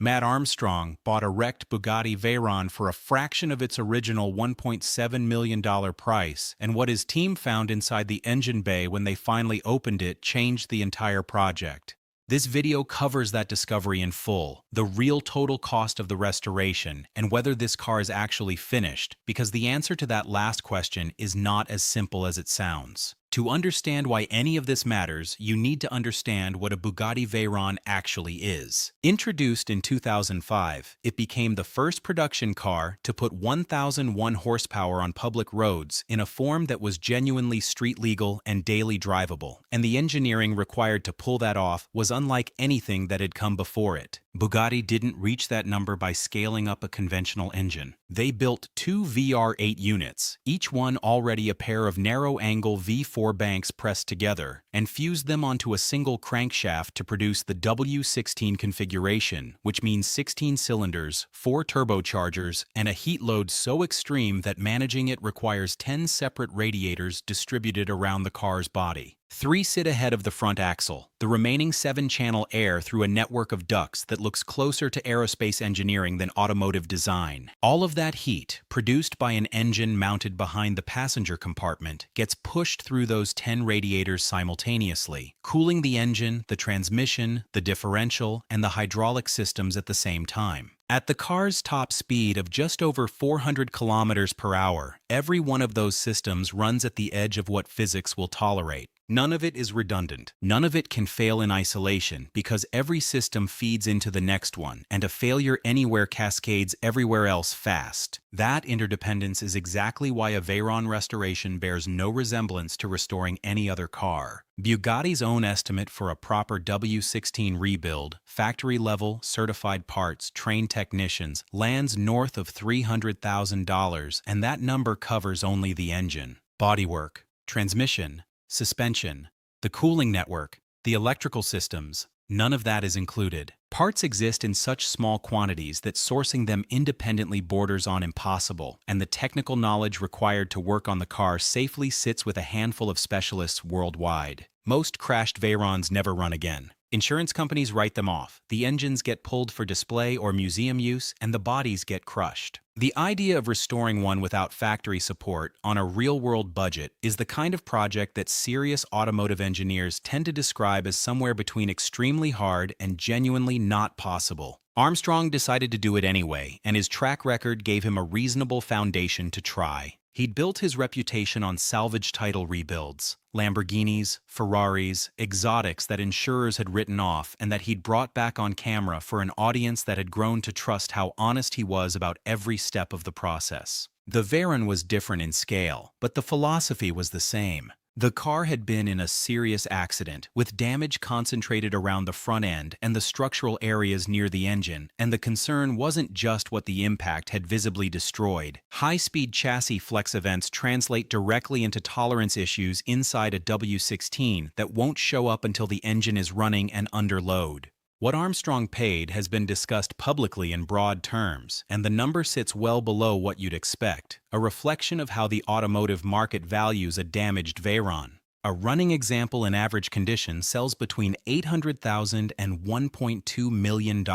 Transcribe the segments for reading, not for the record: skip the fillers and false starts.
Matt Armstrong bought a wrecked Bugatti Veyron for a fraction of its original $1.7 million price, and what his team found inside the engine bay when they finally opened it changed the entire project. This video covers that discovery in full, the real total cost of the restoration, and whether this car is actually finished, because the answer to that last question is not as simple as it sounds. To understand why any of this matters, you need to understand what a Bugatti Veyron actually is. Introduced in 2005, it became the first production car to put 1,001 horsepower on public roads in a form that was genuinely street legal and daily drivable, and the engineering required to pull that off was unlike anything that had come before it. Bugatti didn't reach that number by scaling up a conventional engine. They built two VR8 units, each one already a pair of narrow-angle V4 banks pressed together, and fused them onto a single crankshaft to produce the W16 configuration, which means 16 cylinders, 4 turbochargers, and a heat load so extreme that managing it requires 10 separate radiators distributed around the car's body. 3 sit ahead of the front axle. The remaining 7 channel air through a network of ducts that looks closer to aerospace engineering than automotive design. All of that heat, produced by an engine mounted behind the passenger compartment, gets pushed through those 10 radiators simultaneously, cooling the engine, the transmission, the differential, and the hydraulic systems at the same time. At the car's top speed of just over 400 kilometers per hour, every one of those systems runs at the edge of what physics will tolerate. None of it is redundant. None of it can fail in isolation because every system feeds into the next one, and a failure anywhere cascades everywhere else fast. That interdependence is exactly why a Veyron restoration bears no resemblance to restoring any other car. Bugatti's own estimate for a proper W16 rebuild, factory-level, certified parts, trained technicians, lands north of $300,000, and that number covers only the engine, bodywork, transmission, suspension, the cooling network, the electrical systems. None of that is included. Parts exist in such small quantities that sourcing them independently borders on impossible, and the technical knowledge required to work on the car safely sits with a handful of specialists worldwide. Most crashed Veyrons never run again. Insurance companies write them off, the engines get pulled for display or museum use, and the bodies get crushed. The idea of restoring one without factory support on a real-world budget is the kind of project that serious automotive engineers tend to describe as somewhere between extremely hard and genuinely not possible. Armstrong decided to do it anyway, and his track record gave him a reasonable foundation to try. He'd built his reputation on salvage title rebuilds, Lamborghinis, Ferraris, exotics that insurers had written off and that he'd brought back on camera for an audience that had grown to trust how honest he was about every step of the process. The Veyron was different in scale, but the philosophy was the same. The car had been in a serious accident, with damage concentrated around the front end and the structural areas near the engine, and the concern wasn't just what the impact had visibly destroyed. High-speed chassis flex events translate directly into tolerance issues inside a W16 that won't show up until the engine is running and under load. What Armstrong paid has been discussed publicly in broad terms, and the number sits well below what you'd expect, a reflection of how the automotive market values a damaged Veyron. A running example in average condition sells between $800,000 and $1.2 million.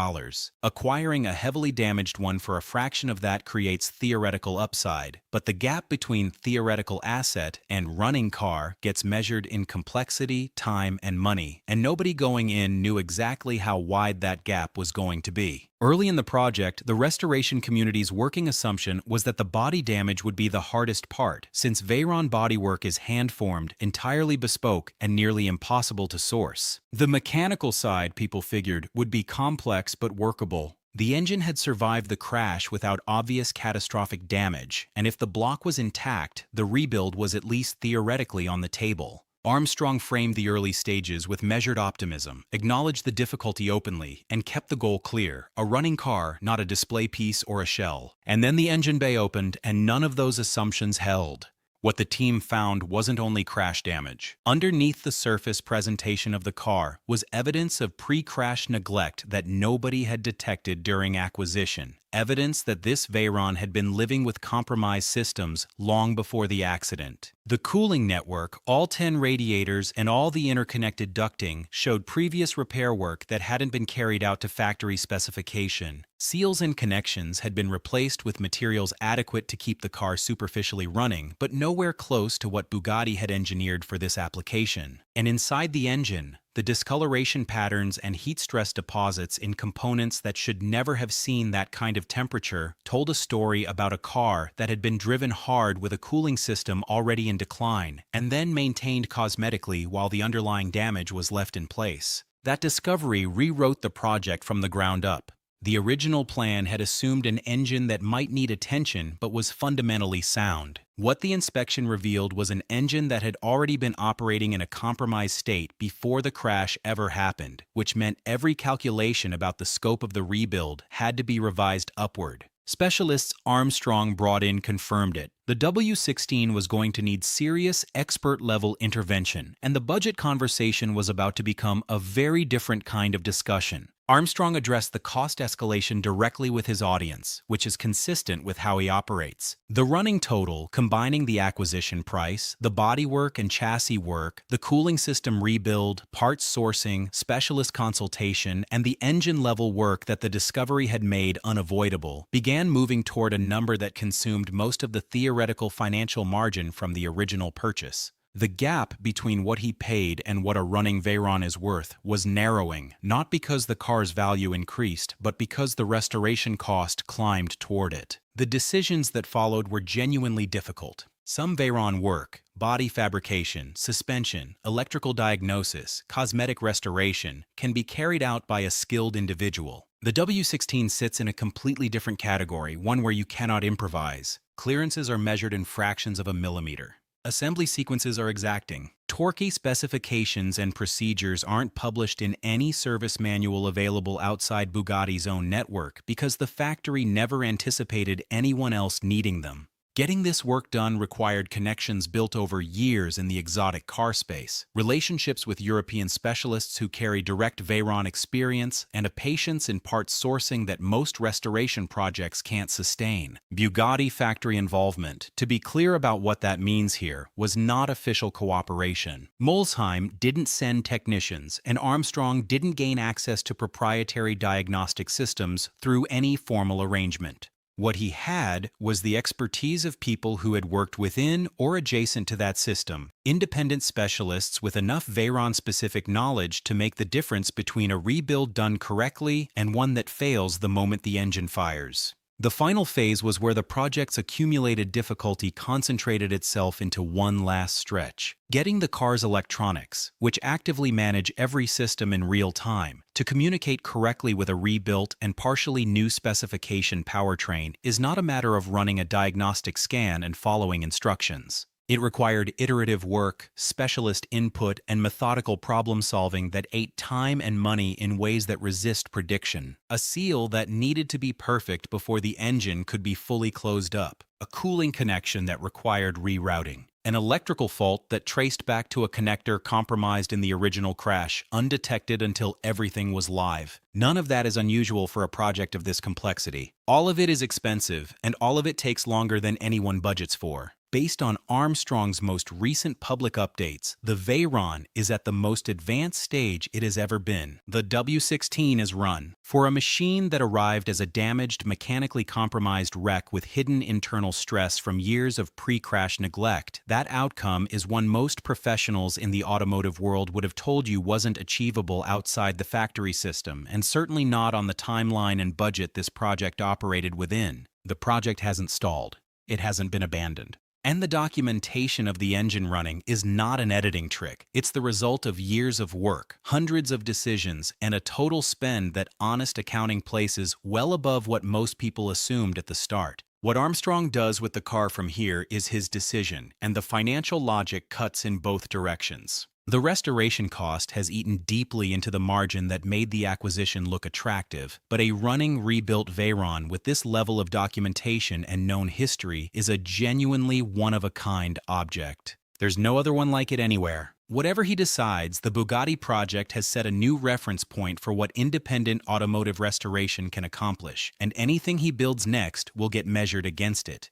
Acquiring a heavily damaged one for a fraction of that creates theoretical upside, but the gap between theoretical asset and running car gets measured in complexity, time, and money, and nobody going in knew exactly how wide that gap was going to be. Early in the project, the restoration community's working assumption was that the body damage would be the hardest part, since Veyron bodywork is hand-formed, entirely bespoke, and nearly impossible to source. The mechanical side, people figured, would be complex but workable. The engine had survived the crash without obvious catastrophic damage, and if the block was intact, the rebuild was at least theoretically on the table. Armstrong framed the early stages with measured optimism, acknowledged the difficulty openly, and kept the goal clear: a running car, not a display piece or a shell. And then the engine bay opened, and none of those assumptions held. What the team found wasn't only crash damage. Underneath the surface presentation of the car was evidence of pre-crash neglect that nobody had detected during acquisition. Evidence that this Veyron had been living with compromised systems long before the accident. The cooling network, all 10 radiators, and all the interconnected ducting showed previous repair work that hadn't been carried out to factory specification. Seals and connections had been replaced with materials adequate to keep the car superficially running, but nowhere close to what Bugatti had engineered for this application. And inside the engine, the discoloration patterns and heat stress deposits in components that should never have seen that kind of temperature told a story about a car that had been driven hard with a cooling system already in decline and then maintained cosmetically while the underlying damage was left in place. That discovery rewrote the project from the ground up. The original plan had assumed an engine that might need attention but was fundamentally sound. What the inspection revealed was an engine that had already been operating in a compromised state before the crash ever happened, which meant every calculation about the scope of the rebuild had to be revised upward. Specialists Armstrong brought in confirmed it. The W16 was going to need serious, expert-level intervention, and the budget conversation was about to become a very different kind of discussion. Armstrong addressed the cost escalation directly with his audience, which is consistent with how he operates. The running total, combining the acquisition price, the bodywork and chassis work, the cooling system rebuild, parts sourcing, specialist consultation, and the engine-level work that the discovery had made unavoidable, began moving toward a number that consumed most of the theoretical financial margin from the original purchase. The gap between what he paid and what a running Veyron is worth was narrowing, not because the car's value increased, but because the restoration cost climbed toward it. The decisions that followed were genuinely difficult. Some Veyron work, body fabrication, suspension, electrical diagnosis, cosmetic restoration, can be carried out by a skilled individual. The W16 sits in a completely different category, one where you cannot improvise. Clearances are measured in fractions of a millimeter. Assembly sequences are exacting. Torquey specifications and procedures aren't published in any service manual available outside Bugatti's own network because the factory never anticipated anyone else needing them. Getting this work done required connections built over years in the exotic car space, relationships with European specialists who carry direct Veyron experience, and a patience in parts sourcing that most restoration projects can't sustain. Bugatti factory involvement, to be clear about what that means here, was not official cooperation. Molsheim didn't send technicians, and Armstrong didn't gain access to proprietary diagnostic systems through any formal arrangement. What he had was the expertise of people who had worked within or adjacent to that system, independent specialists with enough Veyron-specific knowledge to make the difference between a rebuild done correctly and one that fails the moment the engine fires. The final phase was where the project's accumulated difficulty concentrated itself into one last stretch: getting the car's electronics, which actively manage every system in real time, to communicate correctly with a rebuilt and partially new specification powertrain is not a matter of running a diagnostic scan and following instructions. It required iterative work, specialist input, and methodical problem-solving that ate time and money in ways that resist prediction. A seal that needed to be perfect before the engine could be fully closed up. A cooling connection that required rerouting. An electrical fault that traced back to a connector compromised in the original crash, undetected until everything was live. None of that is unusual for a project of this complexity. All of it is expensive, and all of it takes longer than anyone budgets for. Based on Armstrong's most recent public updates, the Veyron is at the most advanced stage it has ever been. The W16 is run. For a machine that arrived as a damaged, mechanically compromised wreck with hidden internal stress from years of pre-crash neglect, that outcome is one most professionals in the automotive world would have told you wasn't achievable outside the factory system, and certainly not on the timeline and budget this project operated within. The project hasn't stalled. It hasn't been abandoned. And the documentation of the engine running is not an editing trick. It's the result of years of work, hundreds of decisions, and a total spend that honest accounting places well above what most people assumed at the start. What Armstrong does with the car from here is his decision, and the financial logic cuts in both directions. The restoration cost has eaten deeply into the margin that made the acquisition look attractive, but a running, rebuilt Veyron with this level of documentation and known history is a genuinely one-of-a-kind object. There's no other one like it anywhere. Whatever he decides, the Bugatti project has set a new reference point for what independent automotive restoration can accomplish, and anything he builds next will get measured against it.